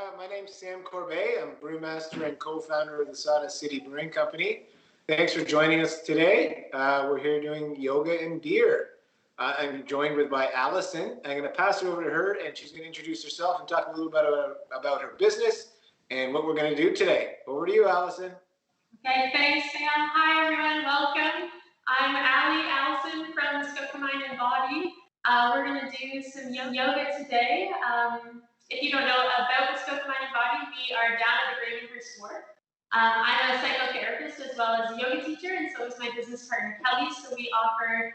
My name's Sam Corbet. I'm brewmaster and co-founder of the Sawdust City Brewing Company. Thanks for joining us today. We're here doing yoga and beer. I'm joined with by Allison. I'm going to pass it over to her, and she's going to introduce herself and talk a little bit about her business and what we're going to do today. Over to you, Allison. Okay, thanks, Sam. Hi, everyone. Welcome. I'm Allison from Muskoka Mind Body. We're going to do some yoga today. If you don't know about Muskoka Mind Body, we are down at the Brewmaster Wharf. I'm a psychotherapist as well as a yoga teacher, and so is my business partner, Kelly. So we offer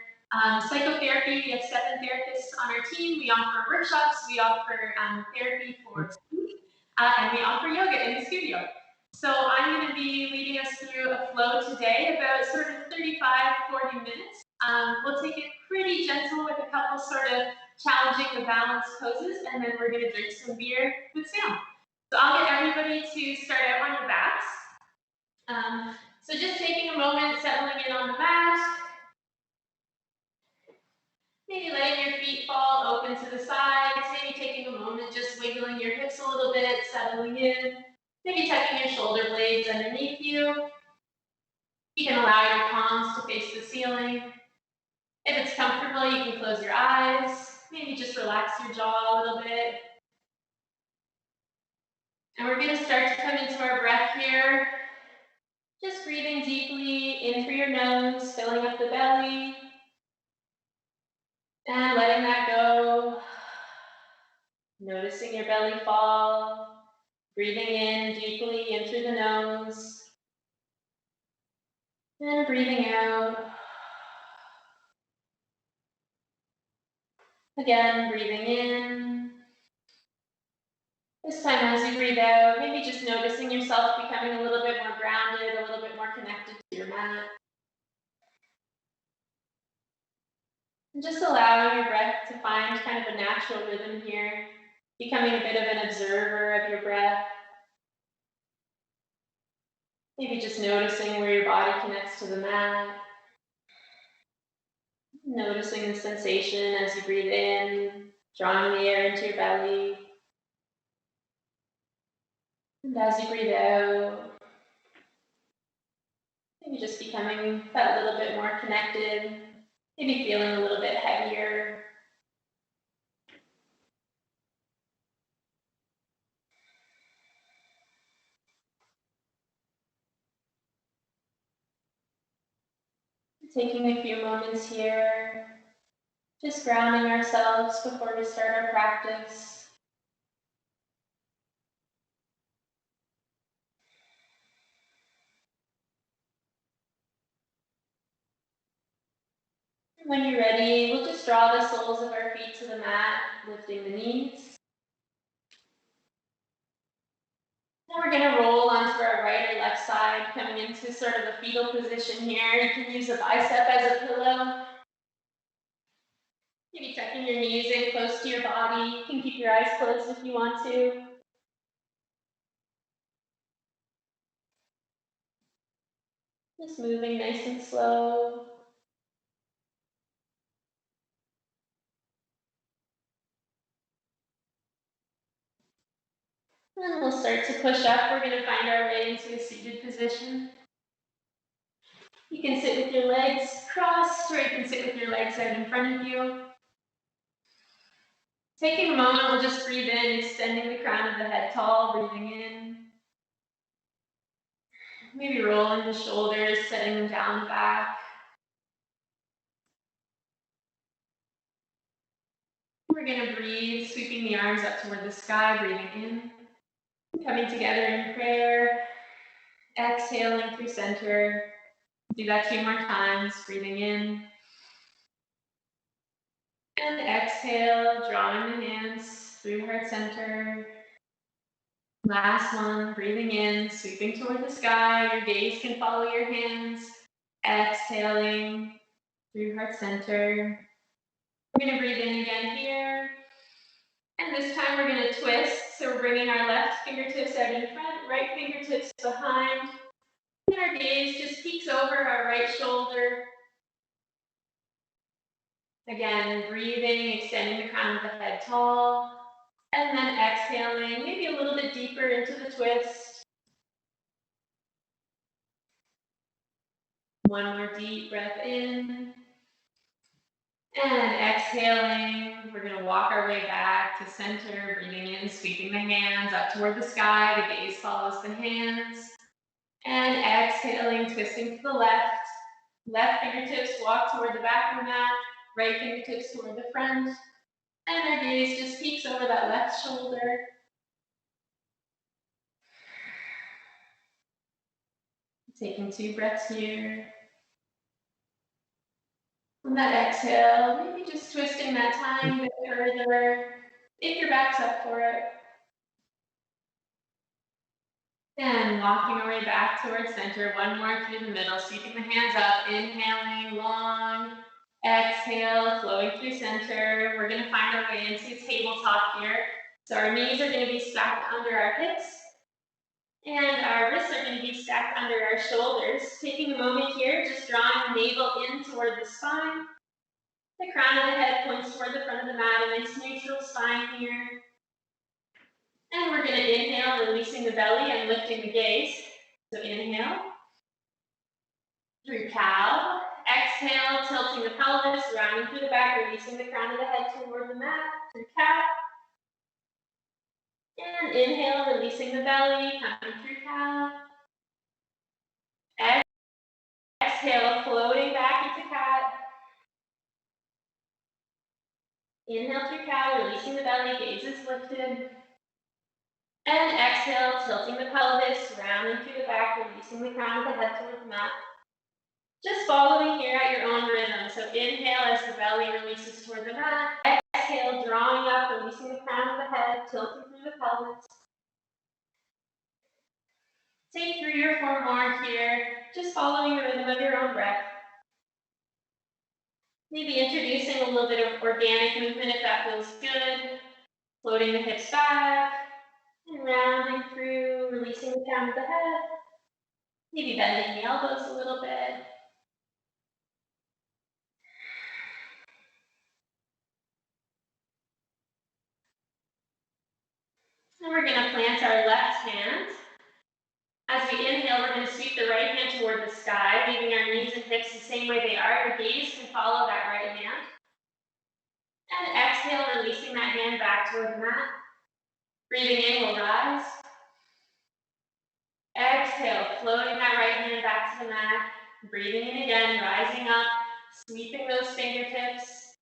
psychotherapy. We have 7 therapists on our team. We offer workshops. We offer therapy for sleep, and we offer yoga in the studio. So I'm going to be leading us through a flow today, about sort of 35-40 minutes. We'll take it pretty gentle with a couple sort of challenging the balance poses, and then we're going to drink some beer with Sam. So I'll get everybody to start out on your backs. So just taking a moment, settling in on the mat. Maybe letting your feet fall open to the sides. Maybe taking a moment, just wiggling your hips a little bit, settling in. Maybe tucking your shoulder blades underneath you. You can allow your palms to face the ceiling. If it's comfortable, you can close your eyes. Maybe just relax your jaw a little bit. And we're going to start to come into our breath here. Just breathing deeply in through your nose, filling up the belly. And letting that go. Noticing your belly fall. Breathing in deeply in through the nose. And breathing out. Again, breathing in. This time as you breathe out, maybe just noticing yourself becoming a little bit more grounded, a little bit more connected to your mat. And just allowing your breath to find kind of a natural rhythm here, becoming a bit of an observer of your breath. Maybe just noticing where your body connects to the mat. Noticing the sensation as you breathe in, drawing the air into your belly. And as you breathe out, maybe just becoming that little bit more connected, maybe feeling a little bit heavier. Taking a few moments here, just grounding ourselves before we start our practice. When you're ready, we'll just draw the soles of our feet to the mat, lifting the knees. And we're going to roll onto our right or left side, coming into sort of a fetal position here. You can use a bicep as a pillow. Maybe tucking your knees in close to your body. You can keep your eyes closed if you want to. Just moving nice and slow. And we'll start to push up. We're going to find our way into a seated position. You can sit with your legs crossed, or you can sit with your legs out in front of you. Taking a moment, we'll just breathe in, extending the crown of the head tall, breathing in. Maybe rolling the shoulders, setting them down back. We're going to breathe, sweeping the arms up toward the sky, breathing in. Coming together in prayer, exhaling through center. Do that 2 more times, breathing in. And exhale, drawing the hands through heart center. Last one, breathing in, sweeping toward the sky. Your gaze can follow your hands. Exhaling through heart center. We're going to breathe in again here. And this time we're going to twist. So we're bringing our left fingertips out in front, right fingertips behind. And our gaze just peeks over our right shoulder. Again, breathing, extending the crown of the head tall. And then exhaling, maybe a little bit deeper into the twist. One more deep breath in. And exhaling, we're going to walk our way back to center, breathing in, sweeping the hands up toward the sky. The gaze follows the hands. And exhaling, twisting to the left. Left fingertips walk toward the back of the mat. Right fingertips toward the front. And our gaze just peeks over that left shoulder. Taking 2 breaths here. On that exhale, maybe just twisting that tiny bit further, if your back's up for it. And walking our way back towards center, one more through the middle, sweeping the hands up, inhaling long, exhale, flowing through center. We're gonna find our way into tabletop here. So our knees are gonna be stacked under our hips, and our wrists are gonna be stacked under our shoulders. Taking a moment here, just drawing the navel in toward the spine. The crown of the head points toward the front of the mat, a nice neutral spine here. And we're going to inhale, releasing the belly and lifting the gaze. So inhale, through cow. Exhale, tilting the pelvis, rounding through the back, releasing the crown of the head toward the mat, through cat. And inhale, releasing the belly, coming through cow. Exhale, floating back into cat. Inhale through cow, releasing the belly, gaze is lifted. And exhale, tilting the pelvis, rounding through the back, releasing the crown of the head toward the mat. Just following here at your own rhythm. So inhale as the belly releases toward the mat. Exhale, drawing up, releasing the crown of the head, tilting through the pelvis. Take 3 or 4 more here, just following the rhythm of your own breath. Maybe introducing a little bit of organic movement if that feels good. Floating the hips back, and rounding through, releasing the crown of the head. Maybe bending the elbows a little bit. And we're going to plant our left hand. As we inhale, we're going to sweep the right hand toward the sky, leaving our knees and hips the same way they are. Your gaze can follow that right hand. And exhale, releasing that hand back toward the mat. Breathing in, we'll rise. Exhale, floating that right hand back to the mat. Breathing in again, rising up, sweeping those fingertips.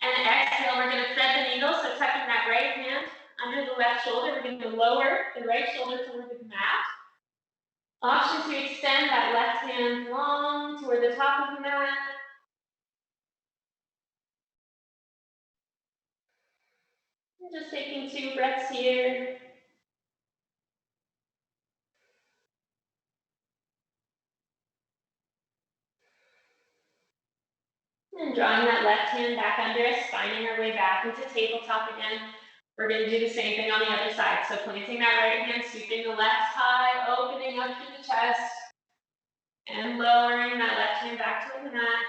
And exhale, we're going to thread the needle, so tucking that right hand under the left shoulder. We're going to lower the right shoulder toward the mat. Option to extend that left hand long toward the top of the mat. And just taking 2 breaths here. And drawing that left hand back under us, finding our way back into tabletop again. We're going to do the same thing on the other side. So planting that right hand, sweeping the left high, opening up through the chest, and lowering that left hand back toward the mat.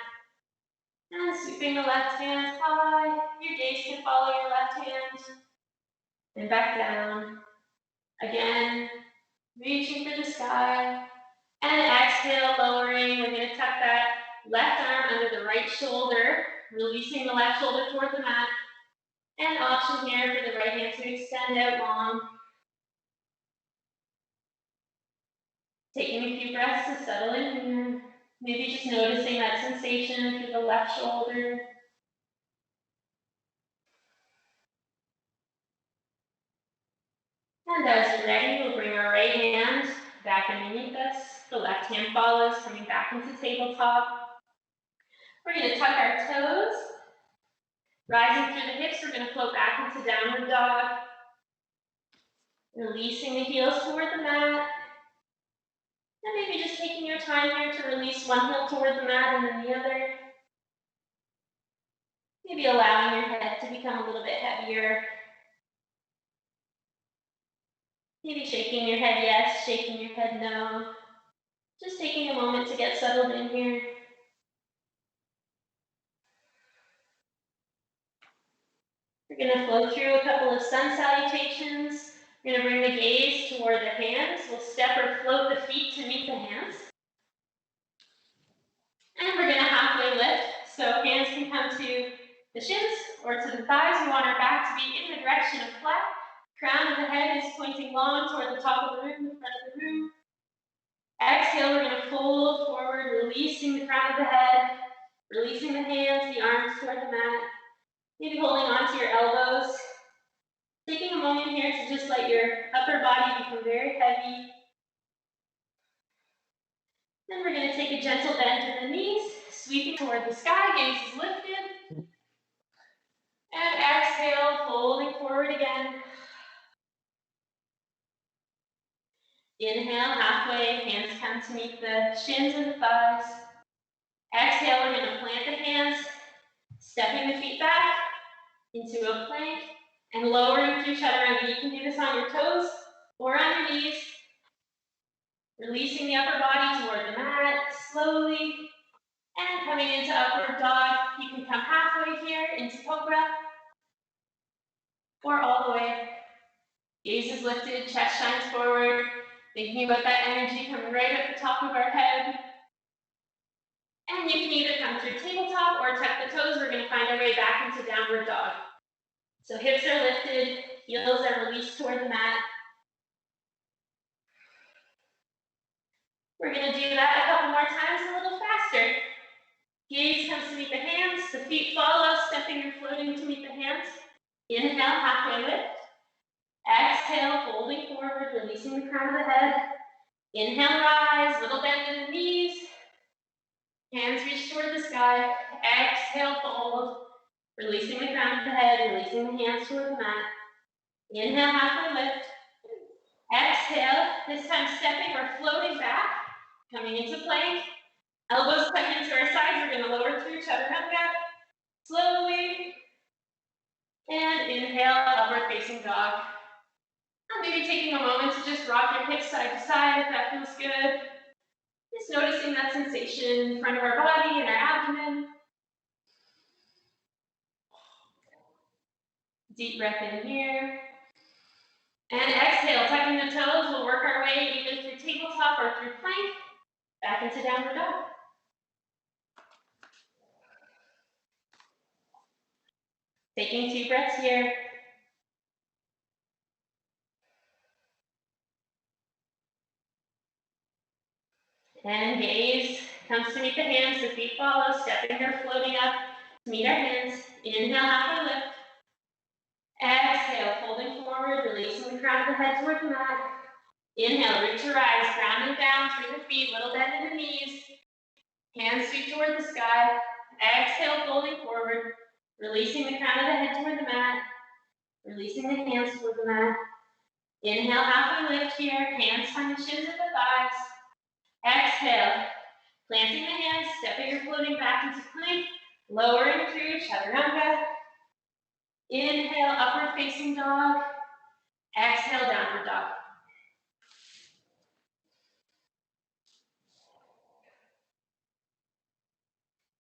And sweeping the left hand high. Your gaze can follow your left hand. And back down. Again, reaching for the sky. And exhale, lowering. We're going to tuck that left arm under the right shoulder, releasing the left shoulder toward the mat. And option here for the right hand to extend out long. Taking a few breaths to settle in here. Maybe just noticing that sensation through the left shoulder. And as you're ready, we'll bring our right hand back underneath us. The left hand follows, coming back into tabletop. We're going to tuck our toes. Rising through the hips, we're going to float back into downward dog. Releasing the heels toward the mat. And maybe just taking your time here to release one heel toward the mat and then the other. Maybe allowing your head to become a little bit heavier. Maybe shaking your head yes, shaking your head no. Just taking a moment to get settled in here. We're going to flow through a couple of sun salutations. We're going to bring the gaze toward the hands. We'll step or float the feet to meet the hands. And we're going to halfway lift. So hands can come to the shins or to the thighs. We want our back to be in the direction of flat. Crown of the head is pointing long toward the top of the room, the front of the room. Exhale, we're going to fold forward, releasing the crown of the head, releasing the hands, the arms toward the mat. Maybe holding onto your elbows. Taking a moment here to just let your upper body become very heavy. Then we're going to take a gentle bend in the knees, sweeping toward the sky, gaze is lifted. And exhale, folding forward again. Inhale, halfway, hands come to meet the shins and the thighs. Exhale, we're going to plant the hands, stepping the feet back into a plank and lowering through chaturanga. You can do this on your toes or on your knees. Releasing the upper body toward the mat, slowly. And coming into upward dog, you can come halfway here into cobra. Or all the way. Gaze is lifted, chest shines forward. Thinking about that energy coming right at the top of our head. And you can either come through tabletop or tuck the toes. We're going to find our way back into downward dog. So hips are lifted, heels are released toward the mat. We're going to do that a couple more times, a little faster. Gaze comes to meet the hands, the feet follow, stepping and floating to meet the hands. Inhale, halfway lift. Exhale, folding forward, releasing the crown of the head. Inhale, rise, little bend in the knees. Hands reach toward the sky. Exhale, fold. Releasing the crown of the head, releasing the hands toward the mat. Inhale, halfway lift. Exhale, this time stepping or floating back. Coming into plank. Elbows tucked into our sides. We're going to lower through chaturanga. Slowly. And inhale, upward facing dog. And maybe taking a moment to just rock your hips side to side if that feels good. Just noticing that sensation in front of our body and our abdomen. Deep breath in here. And exhale, tucking the toes. We'll work our way either through tabletop or through plank. Back into downward dog. Taking 2 breaths here. And gaze comes to meet the hands, the feet follow, stepping or floating up to meet our hands. Inhale, halfway lift. Exhale, folding forward, releasing the crown of the head toward the mat. Inhale, root to rise, grounding down through the feet, little bend in the knees. Hands sweep toward the sky. Exhale, folding forward, releasing the crown of the head toward the mat. Releasing the hands toward the mat. Inhale, halfway lift here, hands find the shins of the thighs. Exhale, planting the hands, stepping or floating back into plank, lowering through chaturanga. Inhale, upward facing dog. Exhale, downward dog.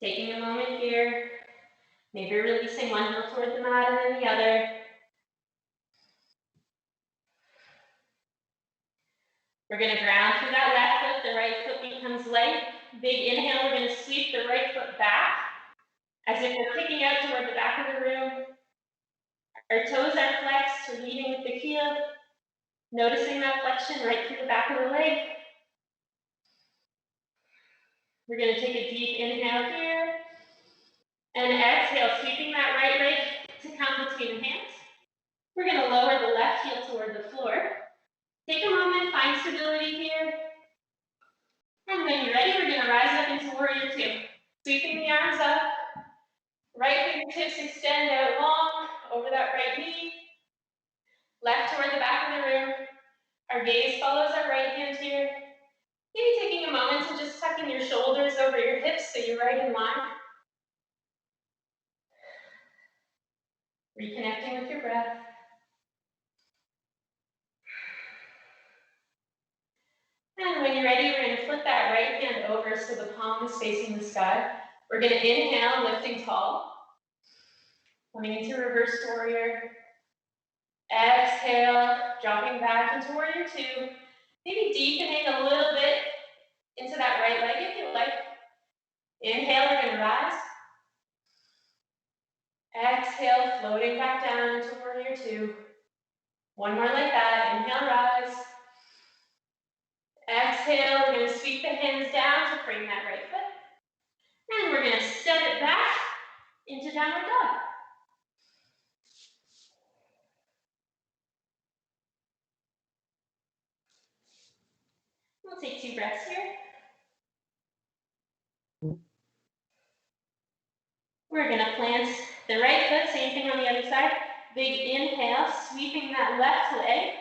Taking a moment here, maybe releasing one heel toward the mat and then the other. We're going to ground through that left foot, the right foot becomes light. Big inhale, we're going to sweep the right foot back, as if we're kicking out toward the back of the room. Our toes are flexed, we're leading with the heel, noticing that flexion right through the back of the leg. We're going to take a deep inhale here, and exhale, sweeping that right leg to come between the hands. We're going to lower the left heel toward the floor. Take a moment, find stability here. And when you're ready, we're going to rise up into Warrior Two. Sweeping the arms up, right fingertips extend out long over that right knee. Left toward the back of the room. Our gaze follows our right hand here. Maybe taking a moment to just tucking your shoulders over your hips so you're right in line. Reconnecting with your breath. And when you're ready, we're going to flip that right hand over so the palm is facing the sky. We're going to inhale, lifting tall. Coming into reverse warrior. Exhale, dropping back into warrior two. Maybe deepening a little bit into that right leg if you like. Inhale, we're gonna rise. Exhale, floating back down into warrior two. One more like that, inhale, rise. Exhale, we're gonna sweep the hands down to frame that right foot. And we're gonna step it back into downward dog. We'll take 2 breaths here. We're gonna plant the right foot, same thing on the other side. Big inhale, sweeping that left leg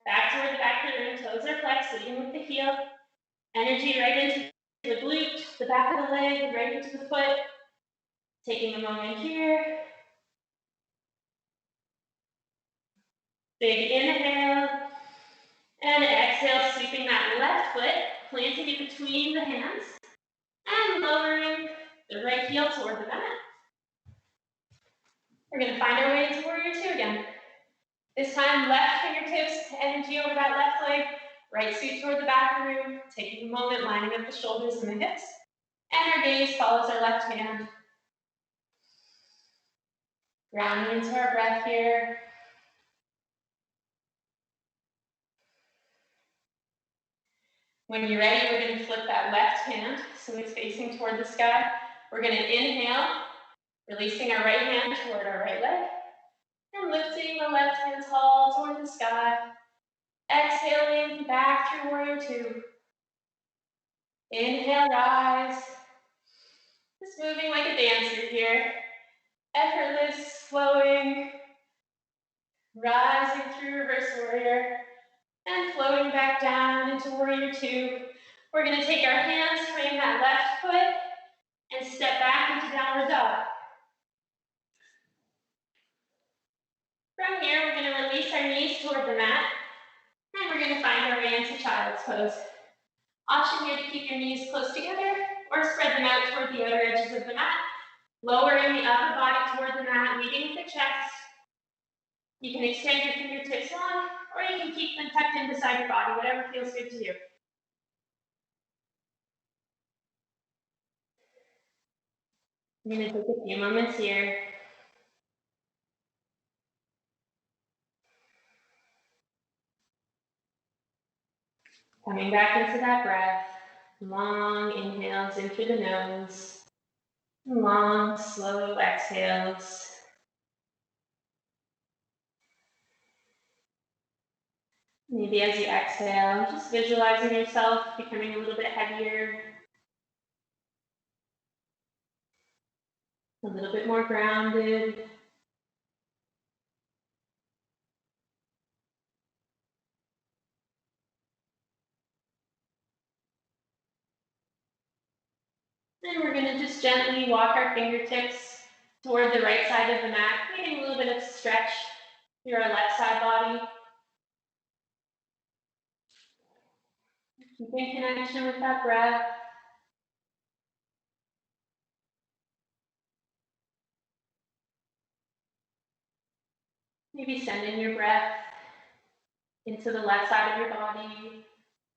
back toward the back of the room. Toes are flexed, leading with the heel. Energy right into the glute, the back of the leg, right into the foot. Taking a moment here. Big inhale. And exhale, sweeping that left foot, planting it between the hands. And lowering the right heel toward the mat. We're going to find our way into warrior two again. This time, left fingertips, energy over that left leg, right sweep toward the back of the room, taking a moment, lining up the shoulders and the hips, and our gaze follows our left hand. Grounding into our breath here. When you're ready, we're going to flip that left hand so it's facing toward the sky. We're going to inhale, releasing our right hand toward our right leg, and lifting the left hand tall toward the sky. Exhaling back through warrior two. Inhale, rise. Just moving like a dancer here. Effortless, flowing. Rising through reverse warrior. And floating back down into warrior two. We're going to take our hands, frame that left foot, and step back into downward dog. From here, we're going to release our knees toward the mat. And we're going to find our way into child's pose. Option here to keep your knees close together or spread them out toward the outer edges of the mat. Lowering the upper body toward the mat, meeting with the chest. You can extend your fingertips long, or you can keep them tucked in beside your body, whatever feels good to you. I'm going to take a few moments here. Coming back into that breath. Long inhales in through the nose. Long, slow exhales. Maybe as you exhale, just visualizing yourself becoming a little bit heavier. A little bit more grounded. And we're going to just gently walk our fingertips toward the right side of the mat, creating a little bit of stretch through our left side body. Keeping connection with that breath. Maybe sending your breath into the left side of your body.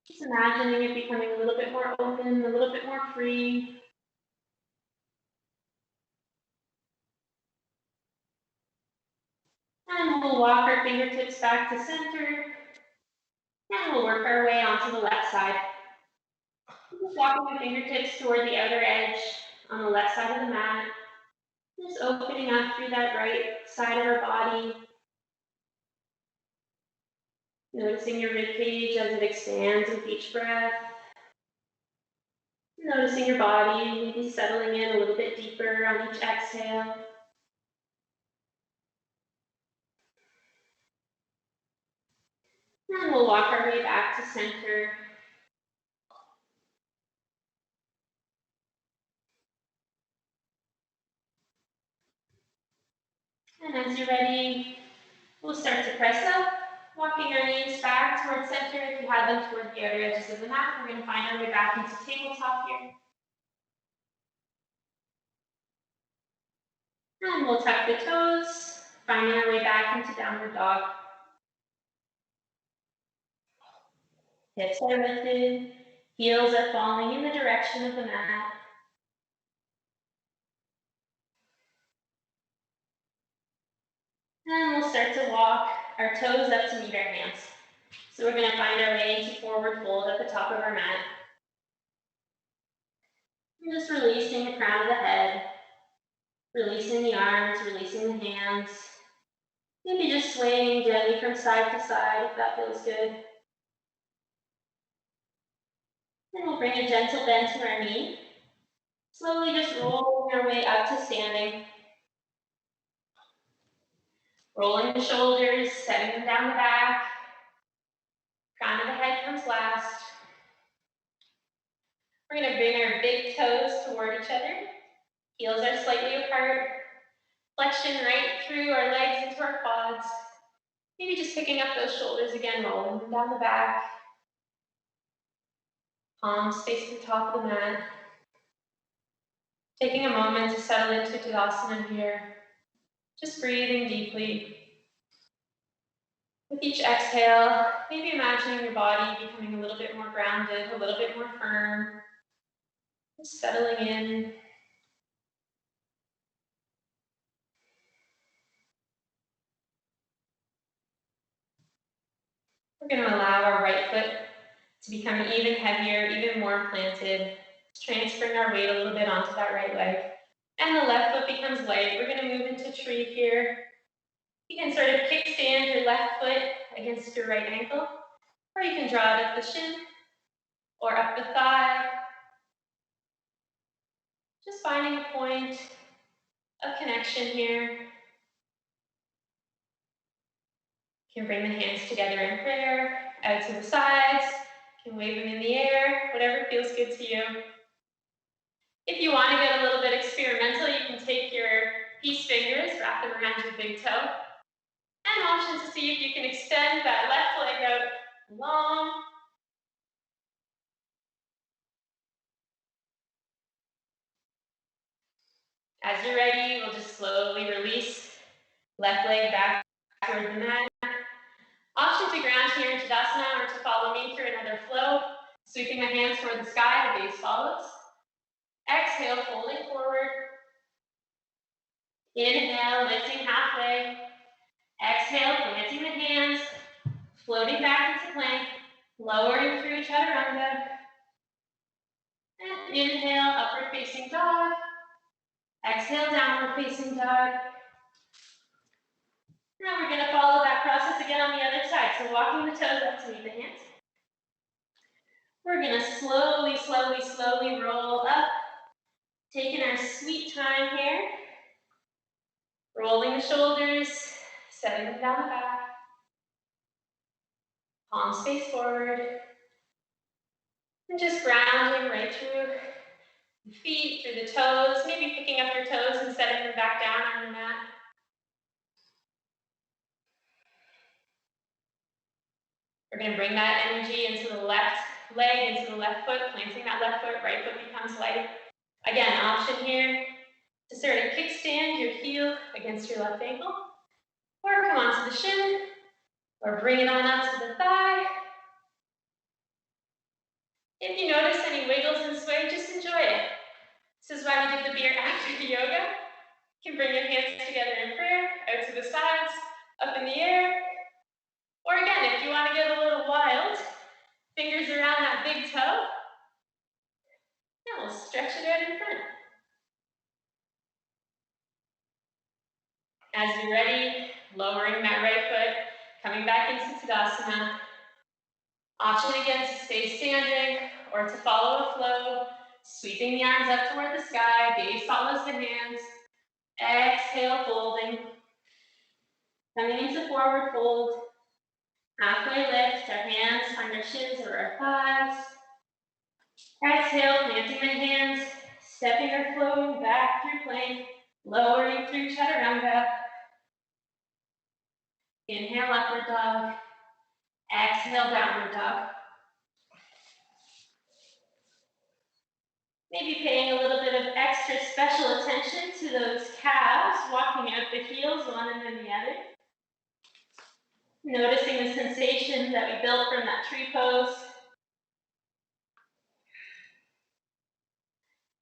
Just imagining it becoming a little bit more open, a little bit more free. And we'll walk our fingertips back to center. And we'll work our way onto the left side. Just walking the fingertips toward the outer edge on the left side of the mat. Just opening up through that right side of our body. Noticing your rib cage as it expands with each breath. Noticing your body maybe settling in a little bit deeper on each exhale. And we'll walk our way back to center. And as you're ready, we'll start to press up, walking our knees back towards center. If you had them toward the outer edges of the mat, we're going to find our way back into tabletop here. And we'll tuck the toes, finding our way back into downward dog. Hips are lifted, heels are falling in the direction of the mat. And we'll start to walk our toes up to meet our hands. So we're going to find our way to forward fold at the top of our mat. And just releasing the crown of the head, releasing the arms, releasing the hands. Maybe just swaying gently from side to side if that feels good. And we'll bring a gentle bend to our knee. Slowly just rolling our way up to standing. Rolling the shoulders, setting them down the back. Crown of the head comes last. We're going to bring our big toes toward each other. Heels are slightly apart. Flexion right through our legs into our quads. Maybe just picking up those shoulders again, rolling them down the back. Palms face the top of the mat. Taking a moment to settle into Tadasana here. Just breathing deeply. With each exhale, maybe imagining your body becoming a little bit more grounded, a little bit more firm. Just settling in. We're going to allow our right foot to become even heavier, even more planted. Transferring our weight a little bit onto that right leg. And the left foot becomes light. We're going to move into tree here. You can sort of kickstand your left foot against your right ankle, or you can draw it up the shin or up the thigh. Just finding a point of connection here. You can bring the hands together in prayer, out to the sides. You can wave them in the air, whatever feels good to you. If you want to get a little bit experimental, you can take your peace fingers, wrap them around your big toe, and option to see if you can extend that left leg out long. As you're ready, we'll just slowly release left leg back toward the mat. Option to ground here in Tadasana or to follow me through another flow. Sweeping the hands toward the sky, the gaze follows. Exhale, folding forward. Inhale, lifting halfway. Exhale, planting the hands, floating back into plank, lowering through chaturanga. And inhale, upward facing dog. Exhale, downward facing dog. Now we're going to follow that process again on the other side. So walking the toes up to meet the hands. We're going to slowly, slowly, slowly roll up. Taking our sweet time here. Rolling the shoulders, setting them down the back. Palms face forward. And just grounding right through the feet, through the toes. Maybe picking up your toes and setting them back down on the mat. We're going to bring that energy into the left leg, into the left foot, planting that left foot, right foot becomes light. Again, option here to sort of kickstand your heel against your left ankle, or come onto the shin, or bring it on up to the thigh. If you notice any wiggles and sway, just enjoy it. This is why we did the beer after the yoga. You can bring your hands together in prayer, out to the sides, up in the air. Or again, if you want to get a little wild, fingers around that big toe. Now we'll stretch it out in front. As you're ready, lowering that right foot, coming back into Tadasana. Option again to stay standing or to follow a flow, sweeping the arms up toward the sky, gaze follows the hands. Exhale, folding. Coming into forward fold. Halfway lift, our hands on our shins or our thighs. Exhale, planting the hands, stepping or flowing back through plank, lowering through chaturanga. Inhale, upward dog. Exhale, downward dog. Maybe paying a little bit of extra special attention to those calves. walking up the heels, one and then the other. Noticing the sensation that we built from that tree pose.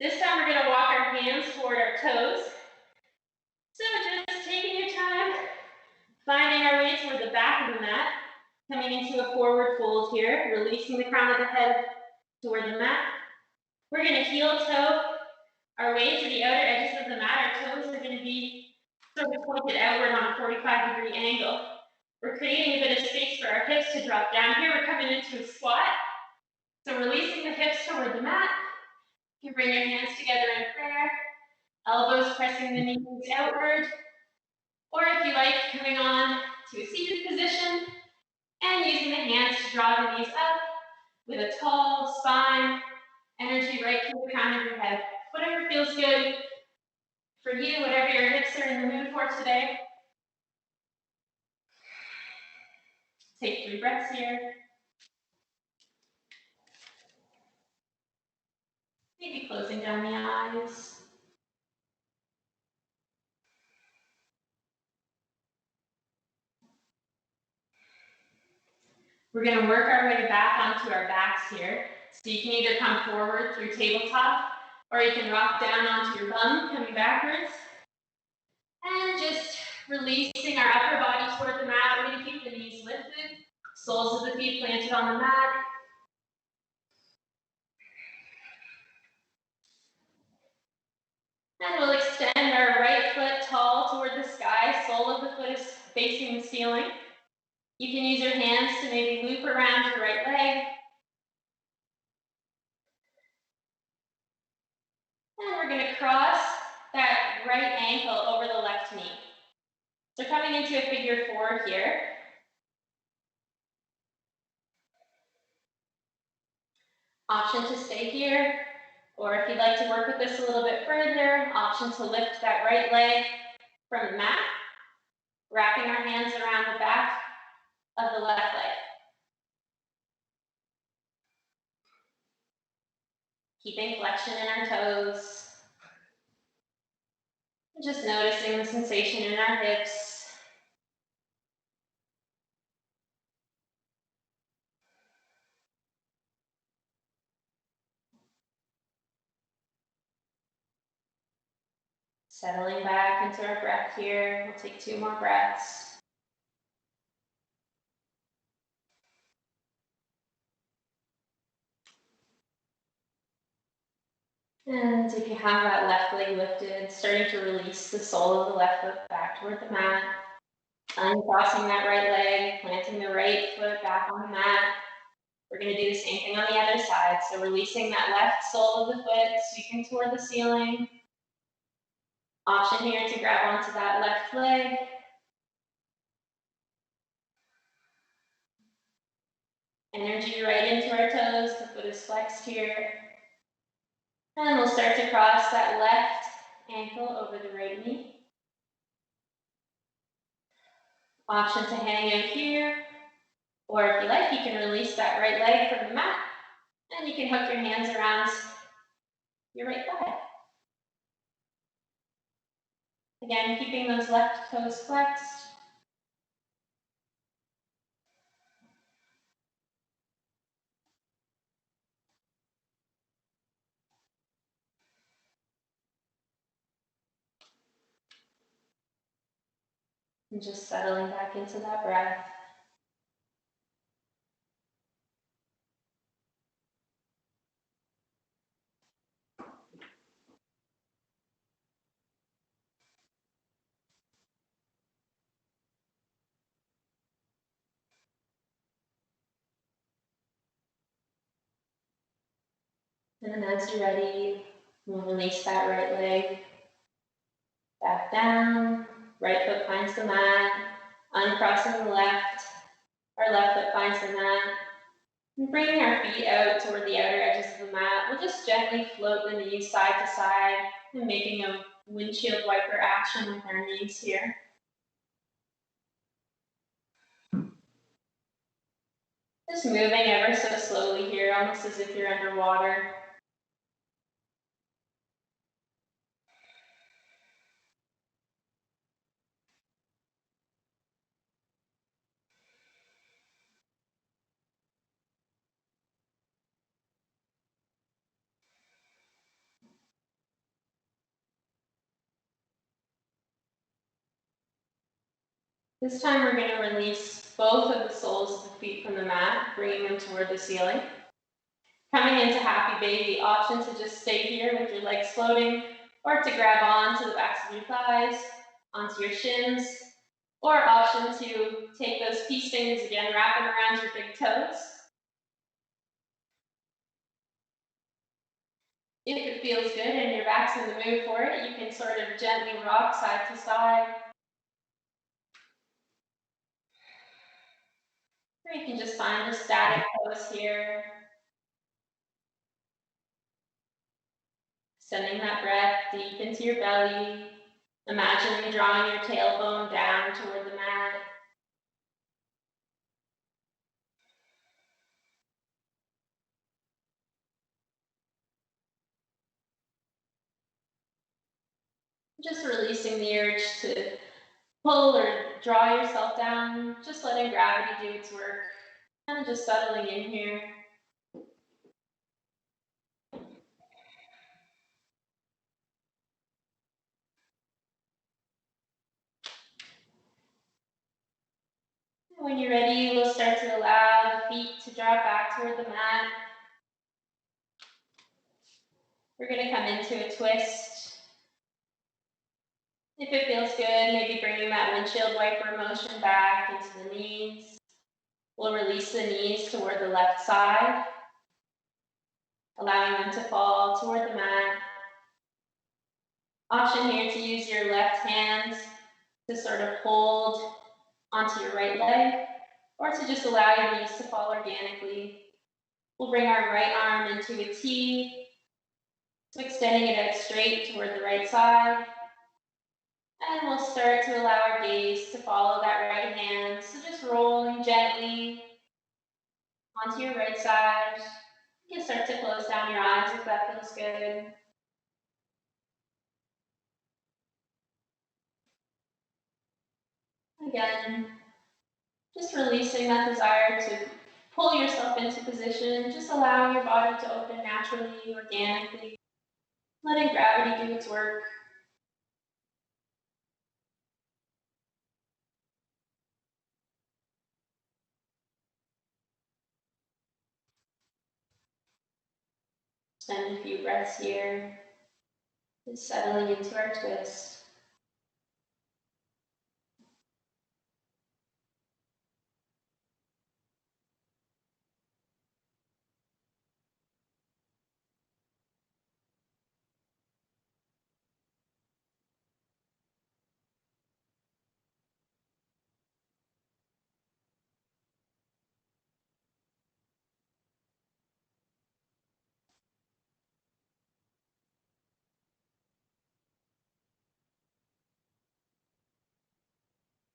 This time we're going to walk our hands toward our toes. So just taking your time, finding our way toward the back of the mat, coming into a forward fold here, releasing the crown of the head toward the mat. We're going to heel toe our way to the outer edges of the mat. Our toes are going to be sort of pointed outward on a 45-degree angle. We're creating a bit of space for our hips to drop down here. We're coming into a squat. So releasing the hips toward the mat. You can bring your hands together in prayer. Elbows pressing the knees outward. Or if you like, coming on to a seated position and using the hands to draw the knees up with a tall spine, energy right through the crown of your head. Whatever feels good for you, whatever your hips are in the mood for today. Take 3 breaths here. Maybe closing down the eyes. We're going to work our way back onto our backs here. So you can either come forward through tabletop, or you can rock down onto your bum, coming backwards. And just releasing our upper body toward the mat. We're going to keep the knees lifted, soles of the feet planted on the mat. And we'll extend our right foot tall toward the sky. Sole of the foot is facing the ceiling. You can use your hands to maybe loop around your right leg. And we're going to cross that right ankle over the left knee. So coming into a figure 4 here. Option to stay here, or if you'd like to work with this a little bit further, option to lift that right leg from the mat, wrapping our hands around the back of the left leg. Keeping flexion in our toes. Just noticing the sensation in our hips. Settling back into our breath here. We'll take 2 more breaths. And if you have that left leg lifted, starting to release the sole of the left foot back toward the mat. Uncrossing that right leg, planting the right foot back on the mat. We're going to do the same thing on the other side. So releasing that left sole of the foot, sweeping toward the ceiling. Option here to grab onto that left leg. Energy right into our toes, the foot is flexed here. And we'll start to cross that left ankle over the right knee. Option to hang out here. Or if you like, you can release that right leg from the mat. And you can hook your hands around your right thigh. Again, keeping those left toes flexed. And just settling back into that breath. And as you're ready, we'll release that right leg back down. Right foot finds the mat. Uncrossing the left. Our left foot finds the mat. And bringing our feet out toward the outer edges of the mat, we'll just gently float the knees side to side and making a windshield wiper action with our knees here. Just moving ever so slowly here, almost as if you're underwater. This time we're going to release both of the soles of the feet from the mat, bringing them toward the ceiling. Coming into happy baby, option to just stay here with your legs floating, or to grab on to the backs of your thighs, onto your shins, or option to take those peace fingers again, wrap them around your big toes. If it feels good and your back's in the mood for it, you can sort of gently rock side to side. Or you can just find a static pose here. Sending that breath deep into your belly. Imagining drawing your tailbone down toward the mat. Just releasing the urge to pull or draw yourself down. Just letting gravity do its work. Kind of just settling in here. When you're ready, we'll start to allow the feet to drop back toward the mat. We're going to come into a twist. If it feels good, maybe bringing that windshield wiper motion back into the knees. We'll release the knees toward the left side, allowing them to fall toward the mat. Option here to use your left hand to sort of hold onto your right leg, or to just allow your knees to fall organically. We'll bring our right arm into a T, so extending it out straight toward the right side. And we'll start to allow our gaze to follow that right hand. So just rolling gently onto your right side. You can start to close down your eyes if that feels good. Again, just releasing that desire to pull yourself into position, just allowing your body to open naturally, organically, letting gravity do its work. Spend a few breaths here, just settling into our twist.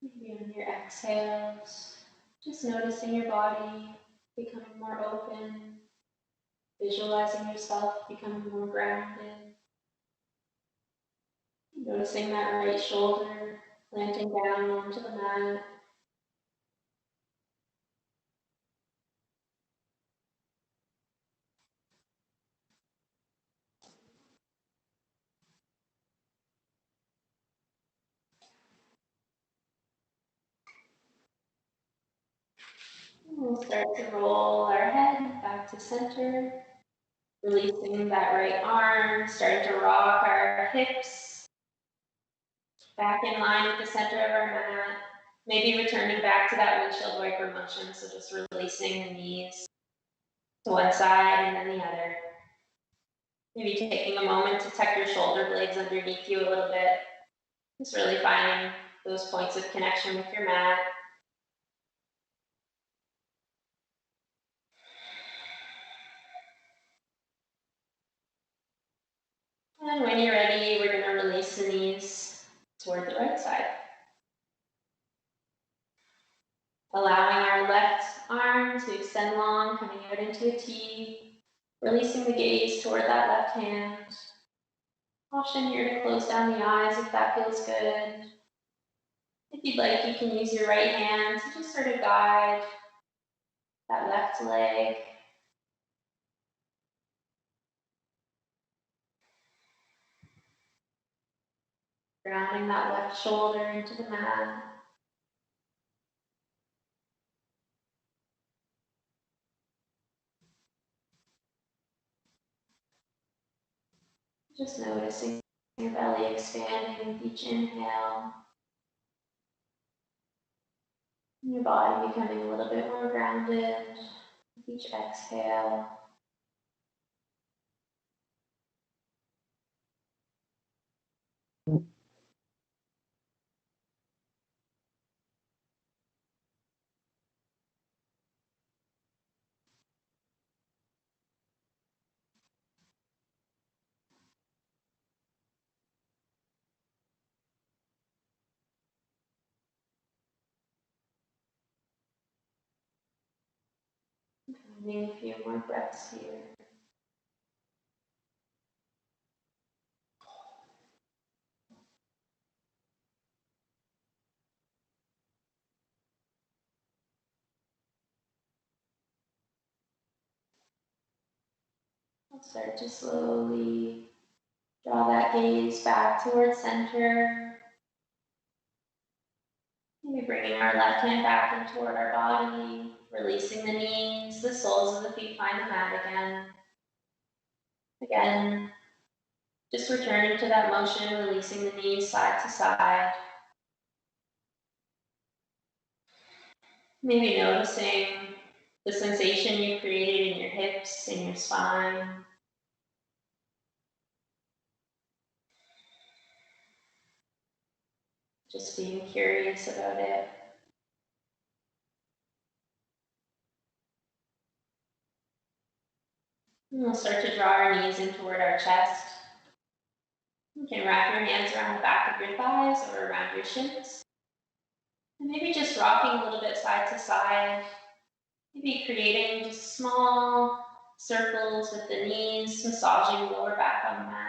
Maybe on your exhales, just noticing your body becoming more open, visualizing yourself becoming more grounded. Noticing that right shoulder planting down onto the mat. We'll start to roll our head back to center, releasing that right arm, starting to rock our hips back in line with the center of our mat. Maybe returning back to that windshield wiper motion, so just releasing the knees to one side and then the other. Maybe taking a moment to tuck your shoulder blades underneath you a little bit. Just really finding those points of connection with your mat. And when you're ready, we're going to release the knees toward the right side. Allowing our left arm to extend long, coming out into a T, releasing the gaze toward that left hand. Option here to close down the eyes if that feels good. If you'd like, you can use your right hand to just sort of guide that left leg. Grounding that left shoulder into the mat. Just noticing your belly expanding with each inhale. Your body becoming a little bit more grounded with each exhale. Finding a few more breaths here. I'll start to slowly draw that gaze back towards center. Maybe bringing our left hand back in toward our body, releasing the knees, the soles of the feet find the mat again. Again, just returning to that motion, releasing the knees side to side. Maybe noticing the sensation you created in your hips and your spine. Just being curious about it. And we'll start to draw our knees in toward our chest. You can wrap your hands around the back of your thighs or around your shins. And maybe just rocking a little bit side to side. Maybe creating just small circles with the knees, massaging the lower back on the mat.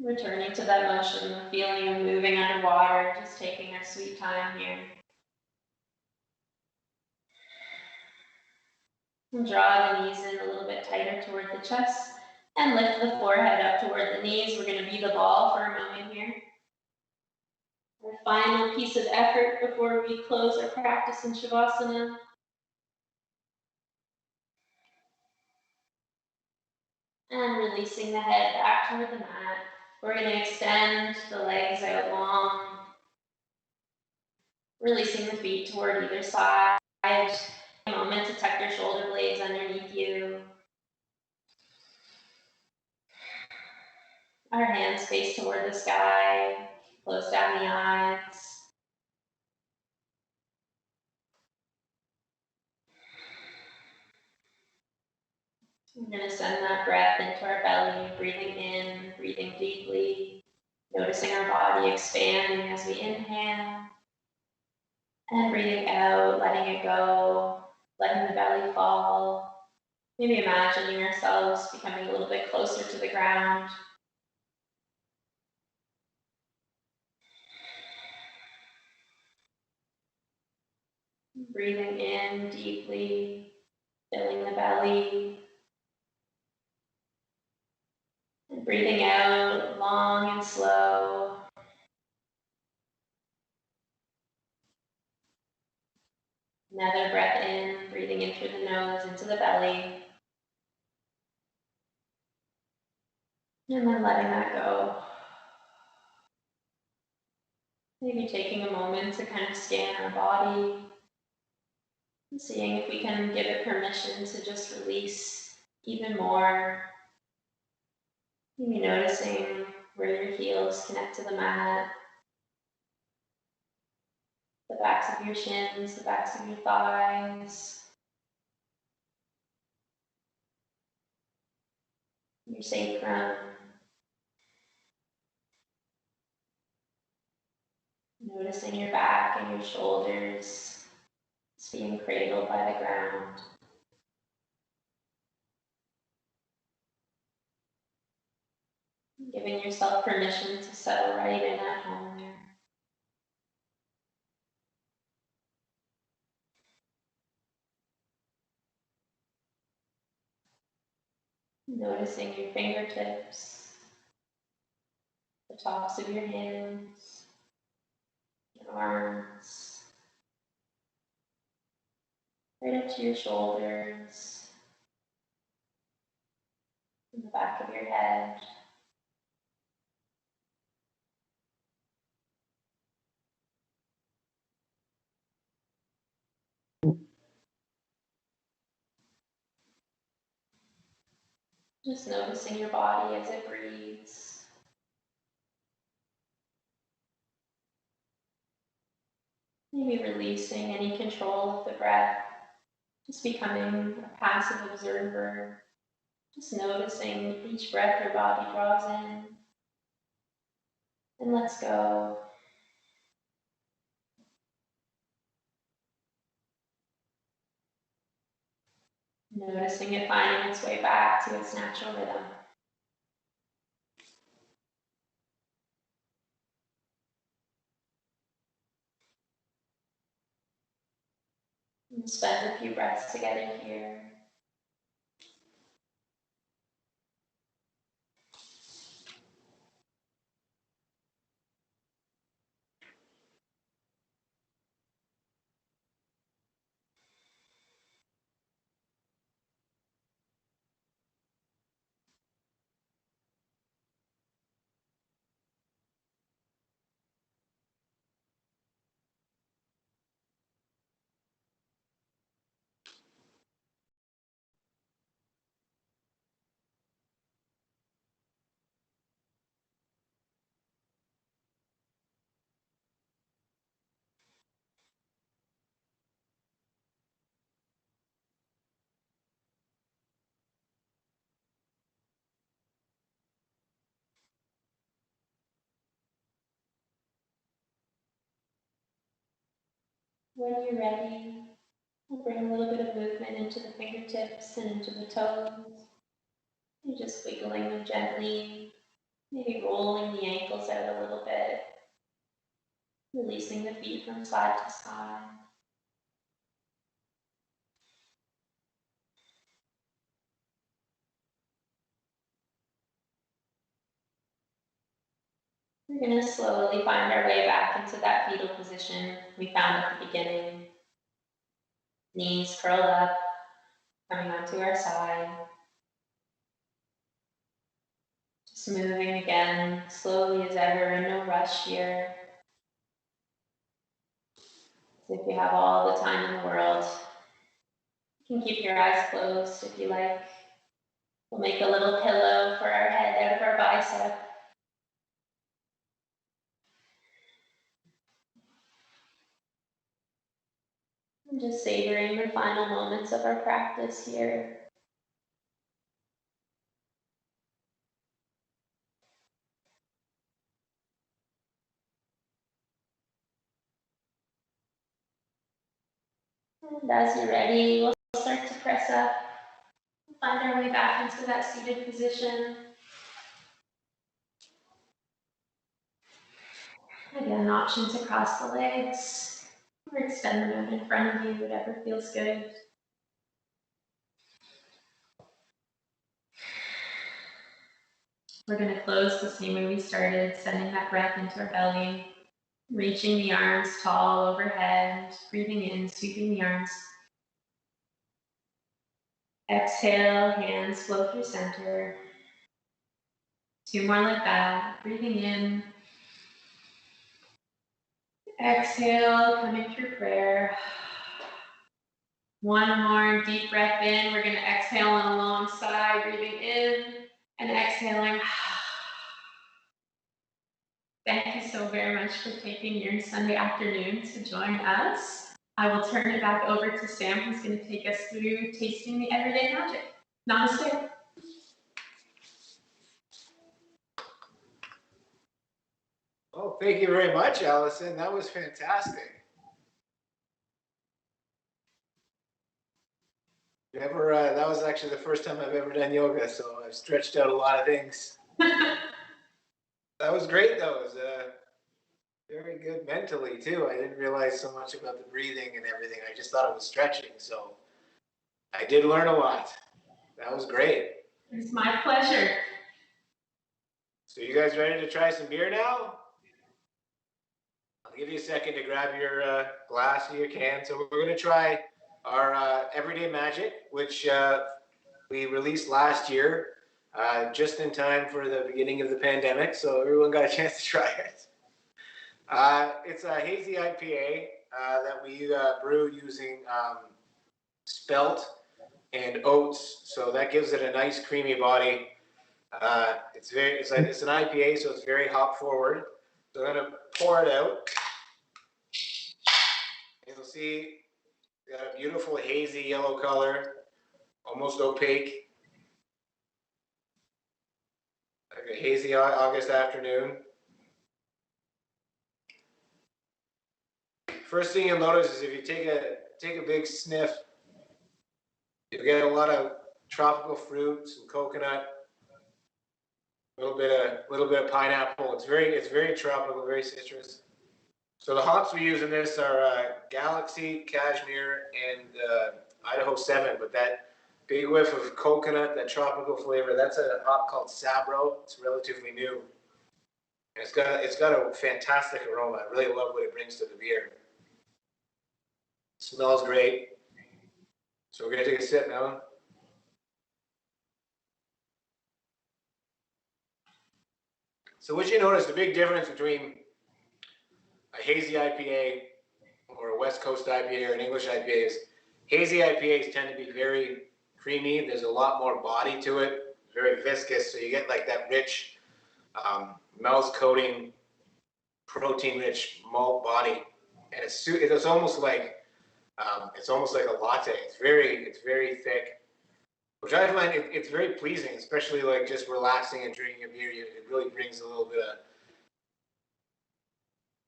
Returning to that motion, the feeling of moving underwater, just taking our sweet time here. And draw the knees in a little bit tighter toward the chest and lift the forehead up toward the knees. We're going to be the ball for a moment here. Our final piece of effort before we close our practice in Shavasana. And releasing the head back toward the mat. We're going to extend the legs out long. Releasing the feet toward either side. A moment to tuck your shoulder blades underneath you. Our hands face toward the sky. Close down the eyes. We're going to send that breath into our belly, breathing in, breathing deeply, noticing our body expanding as we inhale, and breathing out, letting it go, letting the belly fall, maybe imagining ourselves becoming a little bit closer to the ground. Breathing in deeply, filling the belly, and breathing out long and slow. Another breath in, breathing in through the nose, into the belly. And then letting that go. Maybe taking a moment to kind of scan our body, and seeing if we can give it permission to just release even more. Maybe noticing where your heels connect to the mat, the backs of your shins, the backs of your thighs, your sacrum. Noticing your back and your shoulders just being cradled by the ground. Giving yourself permission to settle right in at home there. Noticing your fingertips, the tops of your hands, your arms, Bring it up to your shoulders, in the back of your head. Just noticing your body as it breathes. Maybe releasing any control of the breath. Just becoming a passive observer. Just noticing each breath your body draws in and lets go. Noticing it finding its way back to its natural rhythm. And spend a few breaths together here. When you're ready, we'll bring a little bit of movement into the fingertips and into the toes. And just wiggling them gently, maybe rolling the ankles out a little bit, releasing the feet from side to side. We're going to slowly find our way back into that fetal position we found at the beginning. Knees curled up, coming onto our side. Just moving again, slowly as ever, no rush here. As if you have all the time in the world. You can keep your eyes closed if you like. We'll make a little pillow for our head out of our bicep. And just savoring the final moments of our practice here. And as you're ready, we'll start to press up. Find our way back into that seated position. Again, options across the legs, or extend them out in front of you, whatever feels good. We're going to close the same way we started, sending that breath into our belly, reaching the arms tall overhead, breathing in, sweeping the arms. Exhale, hands flow through center. 2 more like that, breathing in. Exhale, coming through prayer. 1 more deep breath in. We're going to exhale on a long side, breathing in and exhaling. Thank you so very much for taking your Sunday afternoon to join us. I will turn it back over to Sam, who's going to take us through tasting the everyday magic. Namaste. Oh, thank you very much, Allison. That was fantastic. That was actually the first time I've ever done yoga, so I've stretched out a lot of things. That was great, though. It was very good mentally, too. I didn't realize so much about the breathing and everything. I just thought it was stretching, so I did learn a lot. That was great. It's my pleasure. So you guys ready to try some beer now? I'll give you a second to grab your glass or your can. So we're going to try our Everyday Magic, which we released last year, just in time for the beginning of the pandemic, so everyone got a chance to try it. It's a hazy IPA that we brew using spelt and oats, so that gives it a nice creamy body. It's an IPA, so it's very hop forward. So I'm gonna pour it out. And you'll see it's got a beautiful hazy yellow color, almost opaque. Like a hazy August afternoon. First thing you'll notice is if you take a big sniff, you'll get a lot of tropical fruits and coconut, a little bit of pineapple. It's very tropical, very citrus. So the hops we use in this are Galaxy, Cashmere, and Idaho 7. But that big whiff of coconut, that tropical flavor, that's a hop called Sabro. It's relatively new. And it's got a fantastic aroma. I really love what it brings to the beer. It smells great. So we're gonna take a sip now. So what you notice, the big difference between a hazy IPA or a West Coast IPA or an English IPA is hazy IPAs tend to be very creamy. There's a lot more body to it, very viscous. So you get like that rich mouth coating, protein-rich malt body, and it's almost like a latte. It's very thick, which I find it's very pleasing, especially like just relaxing and drinking a beer. It really brings a little bit of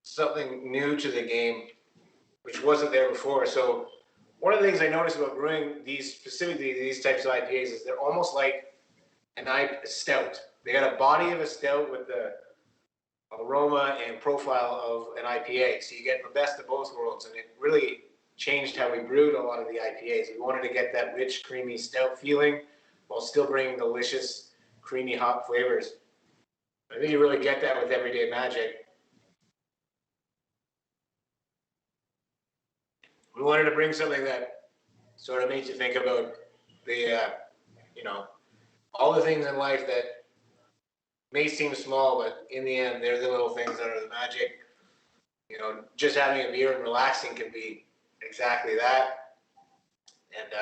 something new to the game, which wasn't there before. So one of the things I noticed about brewing specifically these types of IPAs is they're almost like a stout. They got a body of a stout with the aroma and profile of an IPA. So you get the best of both worlds, and it really changed how we brewed a lot of the IPAs. We wanted to get that rich, creamy stout feeling while still bringing delicious, creamy hop flavors. I think you really get that with Everyday Magic. We wanted to bring something that sort of makes you think about the, all the things in life that may seem small, but in the end, they're the little things that are the magic. Just having a beer and relaxing can be exactly that. And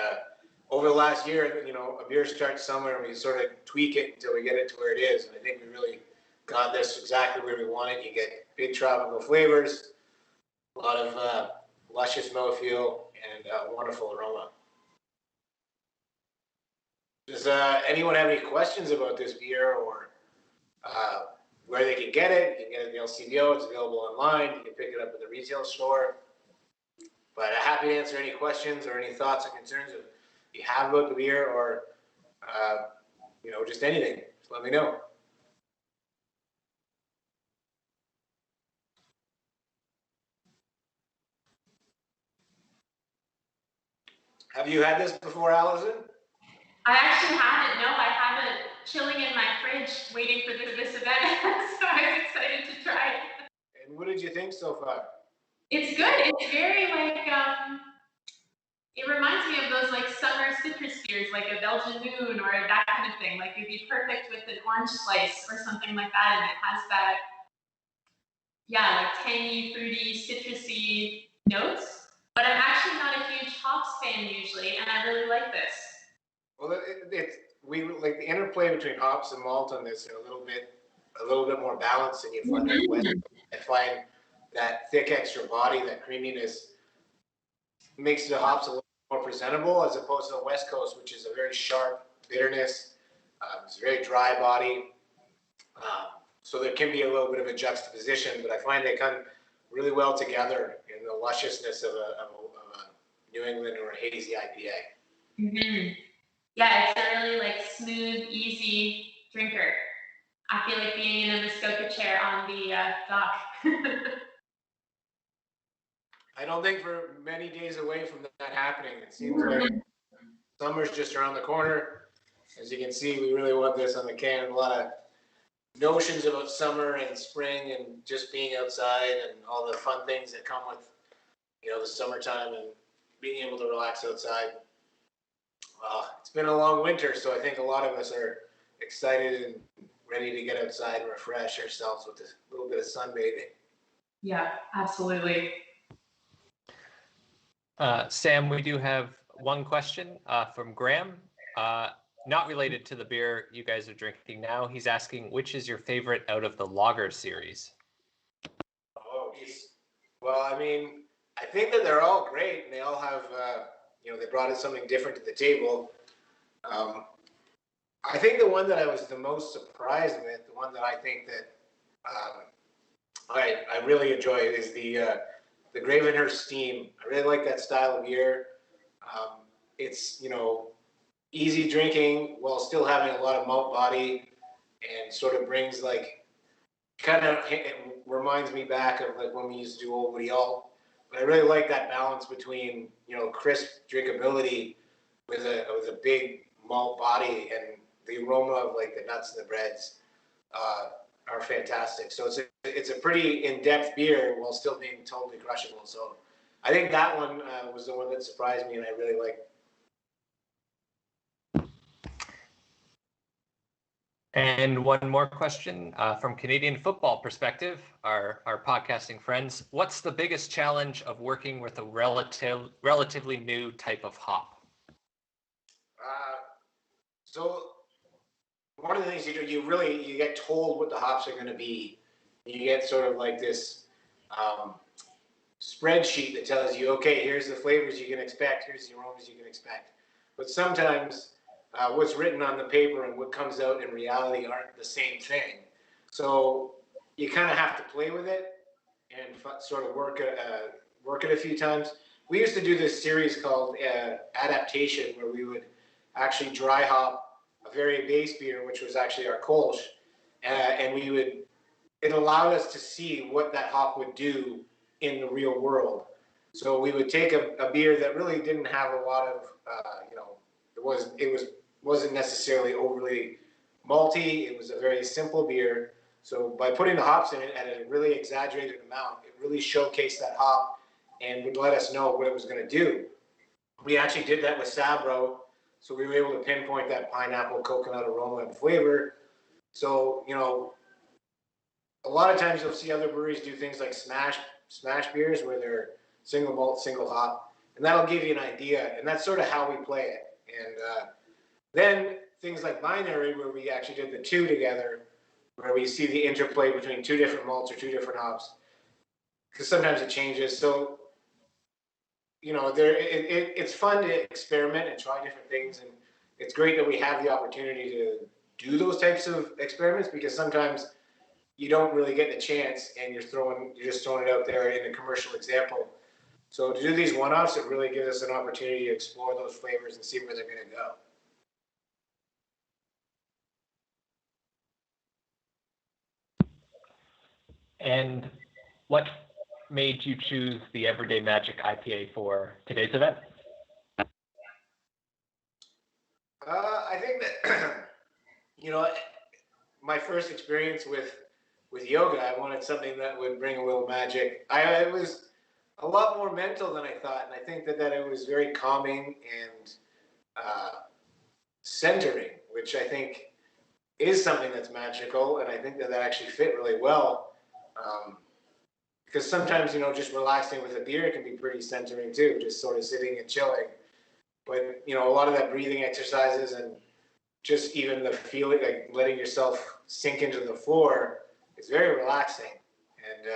over the last year, a beer starts somewhere and we sort of tweak it until we get it to where it is. And I think we really got this exactly where we want it. You get big tropical flavors, a lot of luscious mouthfeel, and wonderful aroma. Does anyone have any questions about this beer or where they can get it? You can get it at the LCBO. It's available online. You can pick it up at the retail store. But happy to answer any questions or any thoughts or concerns if you have about the beer or just anything. Just let me know. Have you had this before, Allison? I actually haven't. No, I have it chilling in my fridge, waiting for this event. So I was excited to try it. And what did you think so far? It's good. It's very it reminds me of those like summer citrus beers, like a Belgian Moon or that kind of thing. Like it'd be perfect with an orange slice or something like that, and it has that, like tangy, fruity, citrusy notes. But I'm actually not a huge hops fan usually, and I really like this. Well, we like the interplay between hops and malt on this, a little bit more balanced than you find out west. I find that thick extra body, that creaminess, makes the hops a little more presentable as opposed to the West Coast, which is a very sharp bitterness. It's a very dry body. So there can be a little bit of a juxtaposition, but I find they come really well together in the lusciousness of a New England or a hazy IPA. Mm-hmm. Yeah, it's a really smooth, easy drinker. I feel like being in a Muskoka chair on the dock. I don't think we're many days away from that happening. It seems like summer's just around the corner. As you can see, we really want this on the can. A lot of notions about summer and spring and just being outside and all the fun things that come with, the summertime. And being able to relax outside. It's been a long winter, so I think a lot of us are excited and ready to get outside and refresh ourselves with a little bit of sunbathing. Yeah, absolutely. Sam, we do have one question from Graham, not related to the beer you guys are drinking now. He's asking, which is your favorite out of the lager series? Oh, geez. Well, I mean, I think that they're all great, and they all have, they brought us something different to the table. I think the one that I was the most surprised with, the one that I think that I really enjoy is the Gravenhurst Steam. I really like that style of beer. It's, easy drinking while still having a lot of malt body, and sort of brings it reminds me back of like when we used to do Old Woody Alt. But I really like that balance between, crisp drinkability with a big malt body, and the aroma of like the nuts and the breads are fantastic. So it's a pretty in-depth beer while still being totally crushable. So I think that one was the one that surprised me, and I really liked. And one more question from Canadian football perspective, our podcasting friends. What's the biggest challenge of working with a relatively new type of hop? So one of the things you do, you get told what the hops are going to be. You get sort of like this spreadsheet that tells you, okay, here's the flavors you can expect, here's the aromas you can expect. But sometimes what's written on the paper and what comes out in reality aren't the same thing. So you kind of have to play with it and sort of work it a few times. We used to do this series called Adaptation, where we would actually dry hop a very base beer, which was actually our Kolsch, and it allowed us to see what that hop would do in the real world. So we would take a beer that really didn't have a lot of, wasn't necessarily overly malty. It was a very simple beer. So by putting the hops in it at a really exaggerated amount, it really showcased that hop and would let us know what it was going to do. We actually did that with Sabro, so we were able to pinpoint that pineapple, coconut aroma and flavor. So, a lot of times you'll see other breweries do things like smash beers where they're single malt, single hop, and that'll give you an idea. And that's sort of how we play it. And then things like binary, where we actually did the two together, where we see the interplay between two different malts or two different hops, because sometimes it changes. So, it's fun to experiment and try different things, and it's great that we have the opportunity to do those types of experiments, because sometimes you don't really get the chance, and you're just throwing it out there in a commercial example. So to do these one-offs, it really gives us an opportunity to explore those flavors and see where they're going to go. And what made you choose the Everyday Magic IPA for today's event? I think that, my first experience with yoga, I wanted something that would bring a little magic. It was a lot more mental than I thought, and I think that it was very calming and centering, which I think is something that's magical, and I think that actually fit really well. Because sometimes, just relaxing with a beer can be pretty centering too, just sort of sitting and chilling. But, a lot of that breathing exercises and just even the feeling, like letting yourself sink into the floor, is very relaxing. And,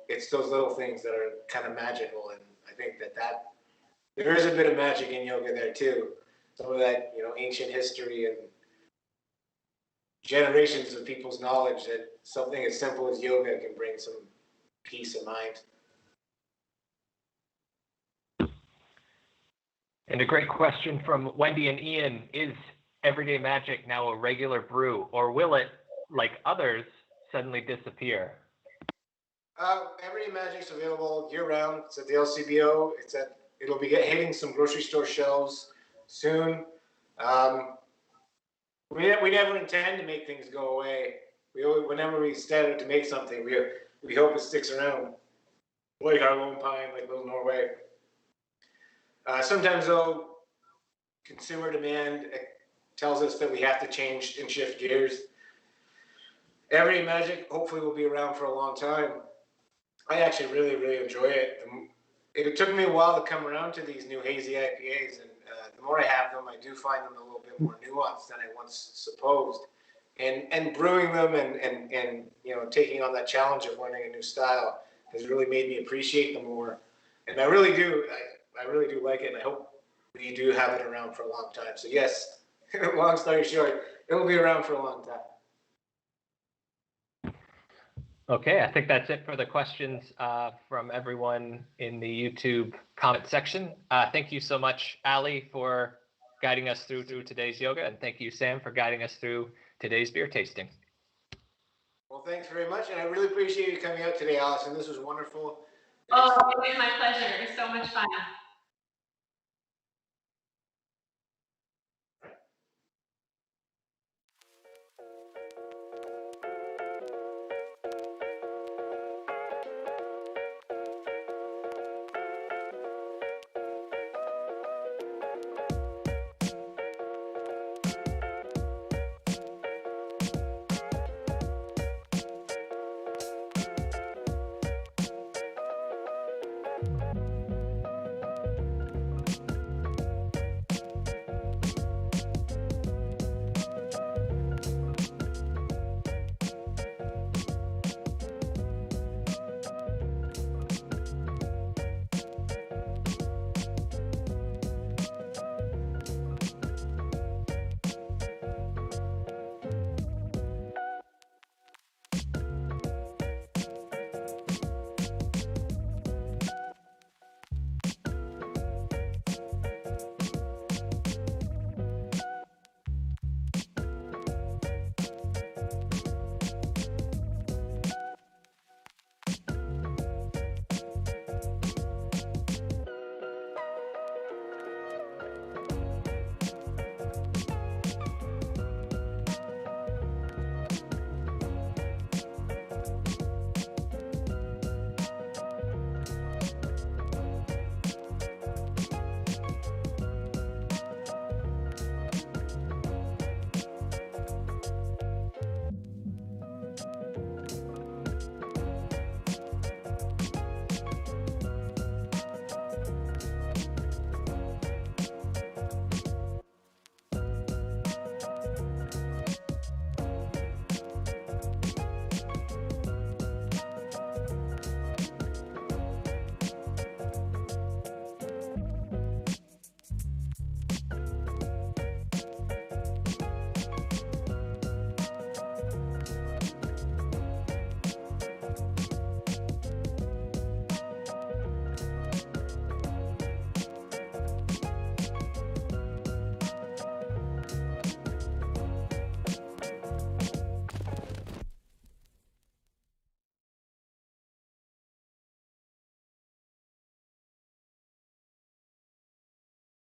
it's those little things that are kind of magical. And I think that there is a bit of magic in yoga there too. Some of that, ancient history and generations of people's knowledge that something as simple as yoga can bring some peace of mind. And a great question from Wendy and Ian, is Everyday Magic now a regular brew, or will it, like others, suddenly disappear? Everyday Magic's available year-round. It's at the LCBO. It'll be hitting some grocery store shelves soon. We never intend to make things go away. Whenever we set out to make something, we hope it sticks around, like our lone pine, like Little Norway. Sometimes though, consumer demand tells us that we have to change and shift gears. Everyday Magic hopefully will be around for a long time. I actually really enjoy it. It took me a while to come around to these new hazy IPAs, and the more I have them, I do find them a little bit more nuanced than I once supposed. And brewing them and you know, taking on that challenge of learning a new style has really made me appreciate them more. And I really do like it, and I hope we do have it around for a long time. So yes, long story short, it will be around for a long time. Okay, I think that's it for the questions from everyone in the YouTube comment section. Thank you so much, Allie, for guiding us through today's yoga, and thank you, Sam, for guiding us through today's beer tasting. Well, thanks very much, and I really appreciate you coming out today, Allison. This was wonderful. Oh, it was my pleasure. It was so much fun.